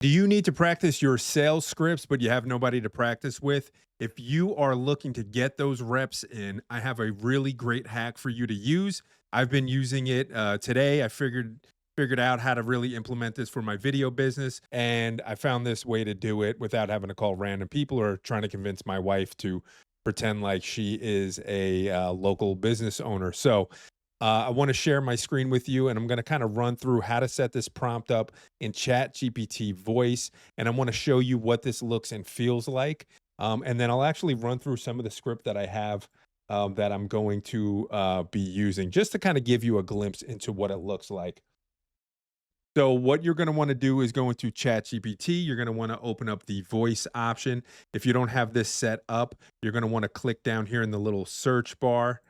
Do you need to practice your sales scripts, but you have nobody to practice with? If you are looking to get those reps in, I have a really great hack for you to use. I've been using it today. I figured out how to really implement this for my video business, and I found this way to do it without having to call random people or trying to convince my wife to pretend like she is a local business owner. So I want to share my screen with you, and I'm going to kind of run through how to set this prompt up in ChatGPT Voice, and I want to show you what this looks and feels like. And then I'll actually run through some of the script that I have that I'm going to be using, just to kind of give you a glimpse into what it looks like. So what you're going to want to do is go into ChatGPT. You're going to want to open up the voice option. If you don't have this set up, you're going to want to click down here in the little search bar.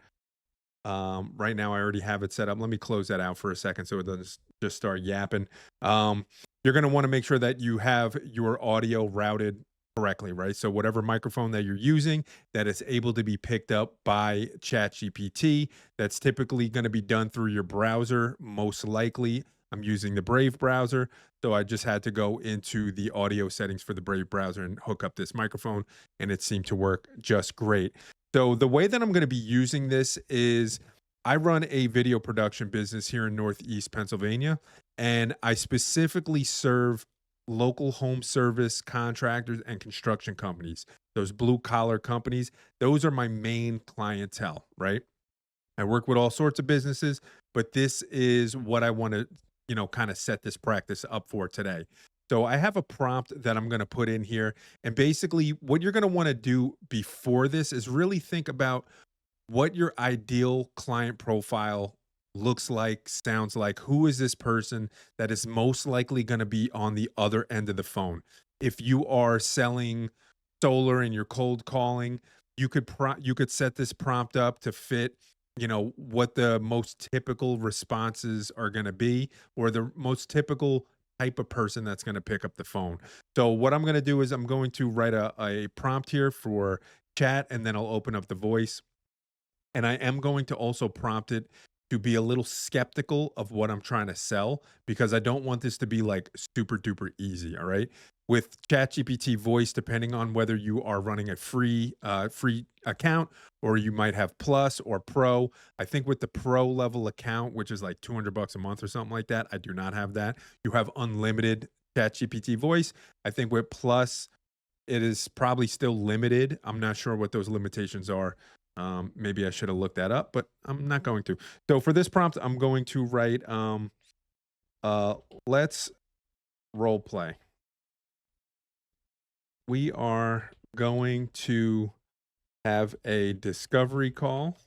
Right now, I already have it set up. Let me close that out for a second so it doesn't just start yapping. You're going to want to make sure that you have your audio routed correctly, right? So whatever microphone that you're using, that is able to be picked up by ChatGPT. That's typically going to be done through your browser, most likely. I'm using the Brave browser, so I just had to go into the audio settings for the Brave browser and hook up this microphone, and it seemed to work just great. So the way that I'm going to be using this is I run a video production business here in Northeast Pennsylvania, and I specifically serve local home service contractors and construction companies. Those blue collar companies, those are my main clientele, right? I work with all sorts of businesses, but this is what I want to, kind of set this practice up for today. So I have a prompt that I'm going to put in here. And basically, what you're going to want to do before this is really think about what your ideal client profile looks like, sounds like. Who is this person that is most likely going to be on the other end of the phone? If you are selling solar and you're cold calling, you could set this prompt up to fit what the most typical responses are going to be, or the most typical type of person that's going to pick up the phone. So what I'm going to do is I'm going to write a prompt here for chat, and then I'll open up the voice. And I am going to also prompt it to be a little skeptical of what I'm trying to sell, because I don't want this to be like super duper easy. All right. With ChatGPT Voice, depending on whether you are running a free account, or you might have Plus or Pro. I think with the Pro level account, which is like $200 a month or something like that, I do not have that. You have unlimited ChatGPT Voice. I think with Plus, it is probably still limited. I'm not sure what those limitations are. Maybe I should have looked that up, but I'm not going to. So for this prompt, I'm going to write, uh, let's role play. We are going to have a discovery call.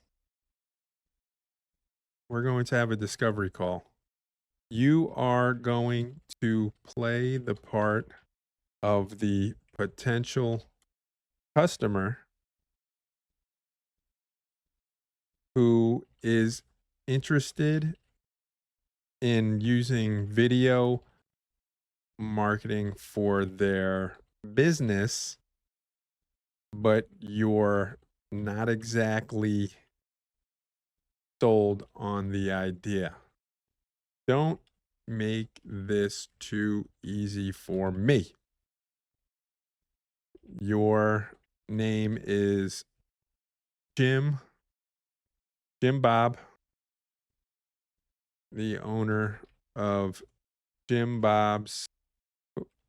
We're going to have a discovery call. You are going to play the part of the potential customer who is interested in using video marketing for their business, but you're not exactly sold on the idea. Don't make this too easy for me. Your name is Jim, Jim Bob, the owner of Jim Bob's,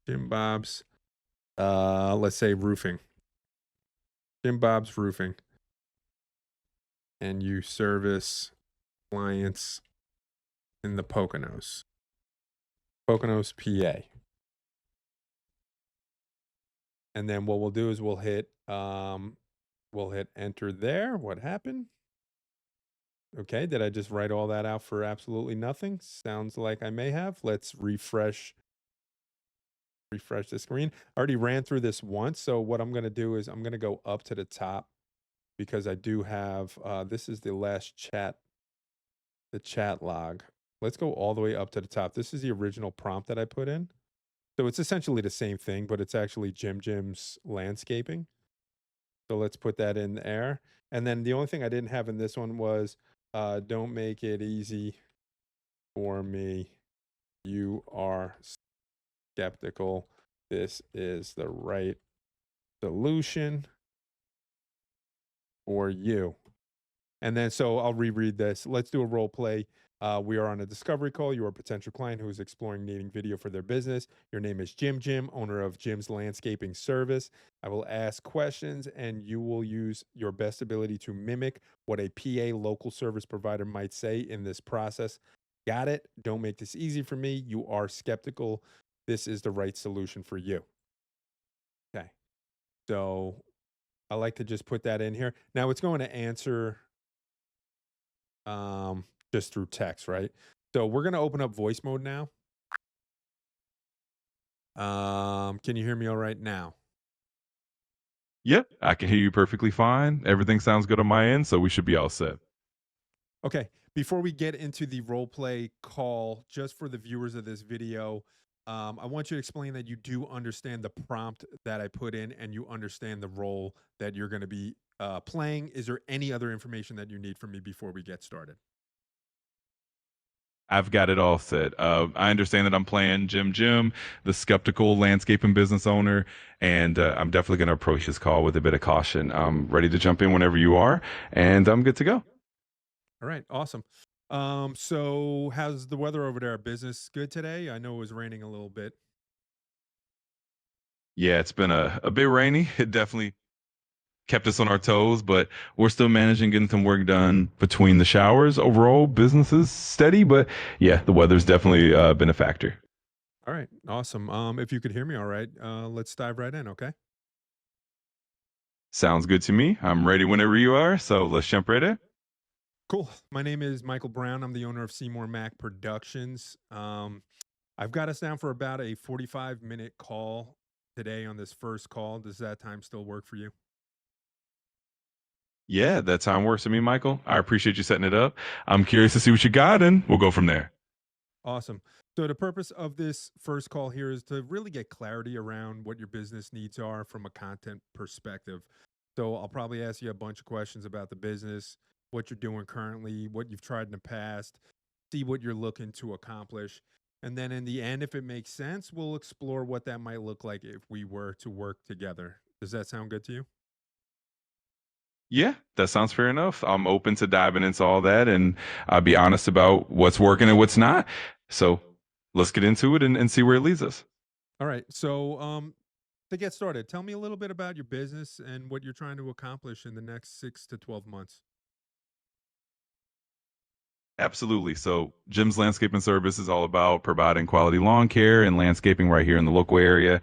Jim Bob's, let's say roofing, Jim Bob's roofing, and you service clients in the Poconos, PA. And then what we'll do is we'll hit enter there. What happened? Okay, did I just write all that out for absolutely nothing? Sounds like I may have. Let's refresh the screen. I already ran through this once, so what I'm going to do is I'm going to go up to the top, because I do have this is the last chat, the chat log. Let's go all the way up to the top. This is the original prompt that I put in. So it's essentially the same thing, but it's actually Jim's landscaping. So let's put that in there. And then the only thing I didn't have in this one was don't make it easy for me. You are skeptical this is the right solution for you. And then, so I'll reread this. Let's do a role play. We are on a discovery call. You are a potential client who is exploring needing video for their business. Your name is Jim, owner of Jim's Landscaping Service. I will ask questions and you will use your best ability to mimic what a PA local service provider might say in this process. Got it? Don't make this easy for me. You are skeptical. This is the right solution for you. Okay. So I like to just put that in here. Now it's going to answer just through text, right? So we're gonna open up voice mode now. Can you hear me all right now? Yep, I can hear you perfectly fine. Everything sounds good on my end, so we should be all set. Okay. Before we get into the role play call, just for the viewers of this video, I want you to explain that you do understand the prompt that I put in and you understand the role that you're going to be playing. Is there any other information that you need from me before we get started? I've got it all set. I understand that I'm playing Jim, the skeptical landscape and business owner, and I'm definitely going to approach this call with a bit of caution. I'm ready to jump in whenever you are, and I'm good to go. All right, awesome. So how's the weather over there? Business good today? I know it was raining a little bit. Yeah, it's been a bit rainy. It definitely kept us on our toes, but we're still managing getting some work done between the showers. Overall, business is steady, but yeah, the weather's definitely been a factor. All right, awesome. If you could hear me all right, let's dive right in, okay? Sounds good to me. I'm ready whenever you are, so let's jump right in. Cool. My name is Michael Brown. I'm the owner of Seymour Mac Productions. I've got us down for about a 45-minute call today on this first call. Does that time still work for you? Yeah, that time works for me, Michael. I appreciate you setting it up. I'm curious to see what you got, and we'll go from there. Awesome. So the purpose of this first call here is to really get clarity around what your business needs are from a content perspective. So I'll probably ask you a bunch of questions about the business, what you're doing currently, what you've tried in the past, see what you're looking to accomplish. And then in the end, if it makes sense, we'll explore what that might look like if we were to work together. Does that sound good to you? Yeah, that sounds fair enough. I'm open to diving into all that, and I'll be honest about what's working and what's not. So let's get into it and see where it leads us. All right. So to get started, tell me a little bit about your business and what you're trying to accomplish in the next 6 to 12 months. Absolutely. So, Jim's Landscaping Service is all about providing quality lawn care and landscaping right here in the local area.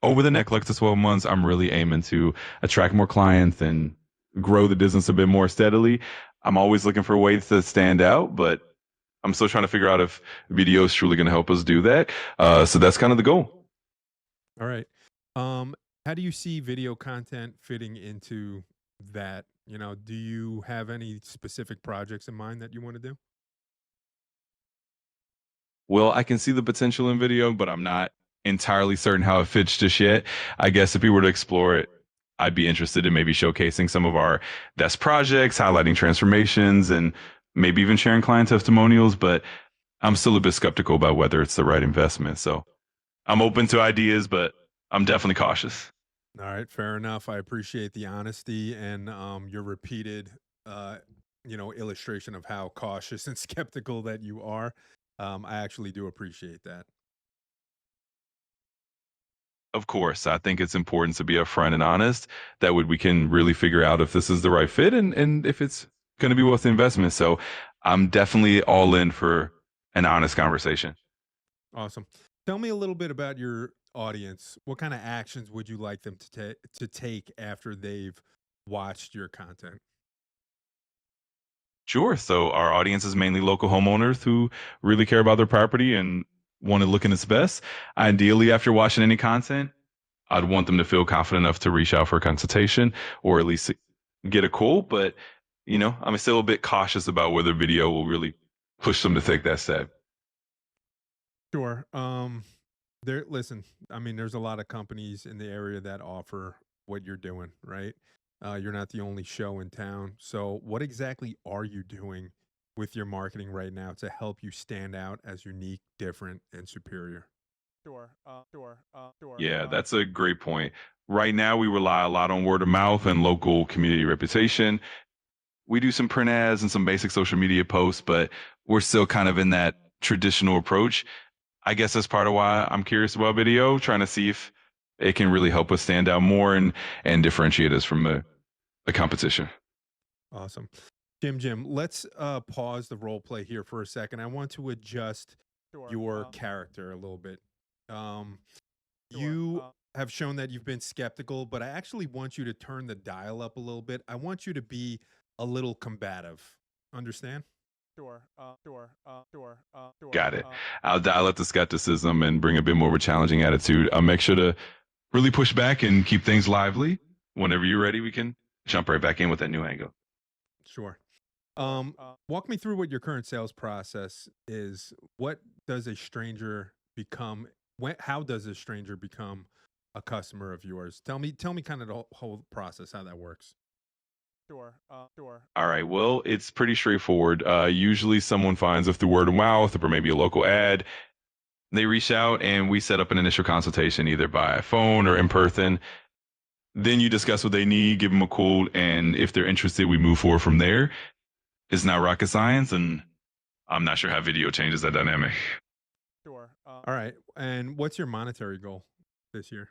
Over the next like to 12 months, I'm really aiming to attract more clients and grow the business a bit more steadily. I'm always looking for ways to stand out, but I'm still trying to figure out if video is truly going to help us do that. So that's kind of the goal. All right. Um, how do you see video content fitting into that? Do you have any specific projects in mind that you want to do? Well, I can see the potential in video, but I'm not entirely certain how it fits just yet. I guess if we were to explore it, I'd be interested in maybe showcasing some of our best projects, highlighting transformations, and maybe even sharing client testimonials. But I'm still a bit skeptical about whether it's the right investment. So I'm open to ideas, but I'm definitely cautious. All right, fair enough. I appreciate the honesty and your repeated, uh, illustration of how cautious and skeptical that you are. I actually do appreciate that. Of course, I think it's important to be upfront and honest. That way we can really figure out if this is the right fit and if it's going to be worth the investment. So I'm definitely all in for an honest conversation. Awesome. Tell me a little bit about your audience. What kind of actions would you like them to take after they've watched your content? Sure. So our audience is mainly local homeowners who really care about their property and want to look in its best. Ideally, after watching any content, I'd want them to feel confident enough to reach out for a consultation or at least get a quote. But, I'm still a bit cautious about whether video will really push them to take that step. Sure. Listen, I mean, there's a lot of companies in the area that offer what you're doing, right? You're not the only show in town. So, what exactly are you doing with your marketing right now to help you stand out as unique, different, and superior? Yeah, that's a great point. Right now, we rely a lot on word of mouth and local community reputation. We do some print ads and some basic social media posts, but we're still kind of in that traditional approach. I guess that's part of why I'm curious about video, trying to see if it can really help us stand out more and differentiate us from the competition. Awesome. Jim, let's pause the role play here for a second. I want to adjust your character a little bit. Um, you have shown that you've been skeptical, but I actually want you to turn the dial up a little bit. I want you to be a little combative. Understand? Got it. I'll dial up the skepticism and bring a bit more of a challenging attitude. I'll make sure to really push back and keep things lively. Whenever you're ready, we can jump right back in with that new angle. Sure. Um, Walk me through what your current sales process is. What does a stranger become? How does a stranger become a customer of yours? Tell me kind of the whole process, how that works. All right. Well, it's pretty straightforward. Usually someone finds us through word of mouth or maybe a local ad. They reach out and we set up an initial consultation either by phone or in person. Then you discuss what they need, give them a quote, and if they're interested, we move forward from there. It's not rocket science, and I'm not sure how video changes that dynamic. All right. And what's your monetary goal this year?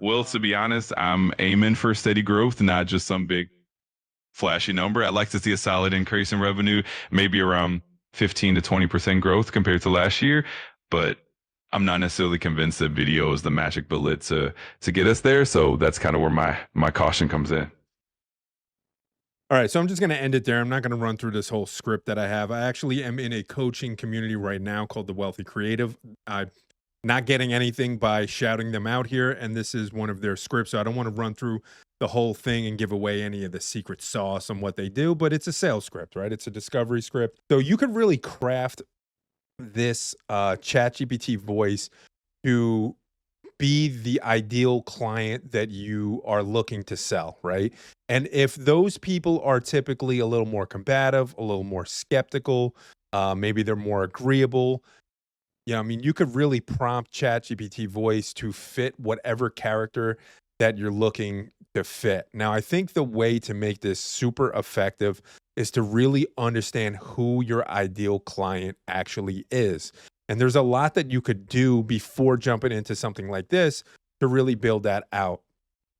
Well, to be honest, I'm aiming for steady growth, not just some big flashy number. I'd like to see a solid increase in revenue, maybe around 15 to 20% growth compared to last year. But I'm not necessarily convinced that video is the magic bullet to get us there. So that's kind of where my caution comes in. All right, so I'm just going to end it there. I'm not going to run through this whole script that I have. I actually am in a coaching community right now called the Wealthy Creative. I'm not getting anything by shouting them out here, and this is one of their scripts. So I don't want to run through the whole thing and give away any of the secret sauce on what they do, but it's a sales script, right? It's a discovery script. So you could really craft this ChatGPT voice to be the ideal client that you are looking to sell, right? And if those people are typically a little more combative, a little more skeptical, maybe they're more agreeable. Yeah, I mean, you could really prompt ChatGPT voice to fit whatever character that you're looking to fit. Now, I think the way to make this super effective is to really understand who your ideal client actually is. And there's a lot that you could do before jumping into something like this to really build that out.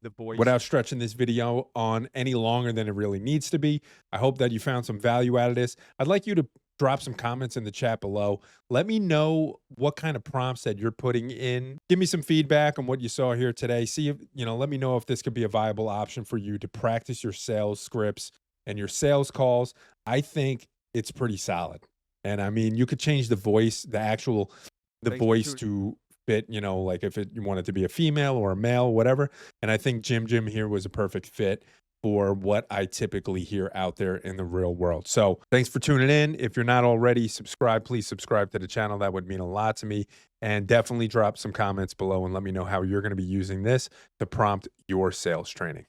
The voice. Without stretching this video on any longer than it really needs to be, I hope that you found some value out of this. I'd like you to drop some comments in the chat below. Let me know what kind of prompts that you're putting in. Give me some feedback on what you saw here today. See if, let me know if this could be a viable option for you to practice your sales scripts and your sales calls. I think it's pretty solid. And I mean, you could change the voice, the voice to fit, like if you want it to be a female or a male, whatever. And I think Jim here was a perfect fit for what I typically hear out there in the real world. So thanks for tuning in. If you're not already subscribed, please subscribe to the channel. That would mean a lot to me. And definitely drop some comments below and let me know how you're going to be using this to prompt your sales training.